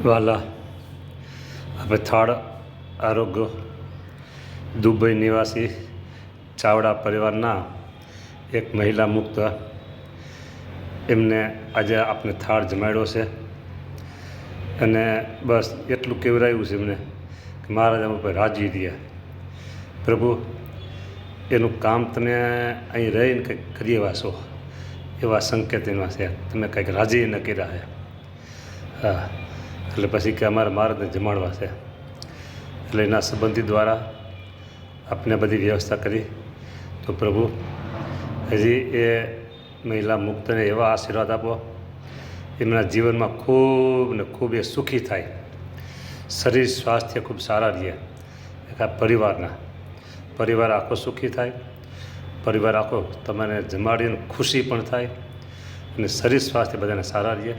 વાલા આપણે થાળ આરોગ્ય દુબઈ નિવાસી ચાવડા પરિવારના એક મહિલા મુક્ત એમને આજે આપણે થાળ જમાડ્યો છે અને બસ એટલું કહેવરાયું છે એમને કે મહારાજ આમ ઉપર રાજી રહ્યા. પ્રભુ એનું કામ તમે અહીં રહીને કંઈક કરી એવા છો, એવા સંકેત એમાં છે. તમે કંઈક રાજી ન કર્યા છે. હા, એટલે પછી કે અમારે મહારાજને જમાડવા છે. એટલે એના સંબંધી દ્વારા આપણે બધી વ્યવસ્થા કરી. તો પ્રભુ હજી એ મહિલા મુક્તને એવા આશીર્વાદ આપો, એમના જીવનમાં ખૂબ ને ખૂબ એ સુખી થાય, શરીર સ્વાસ્થ્ય ખૂબ સારા રહે, પરિવાર આખો સુખી થાય, પરિવાર આખો તમારે જમાડીને ખુશી પણ થાય અને શરીર સ્વાસ્થ્ય બધાને સારા રહે.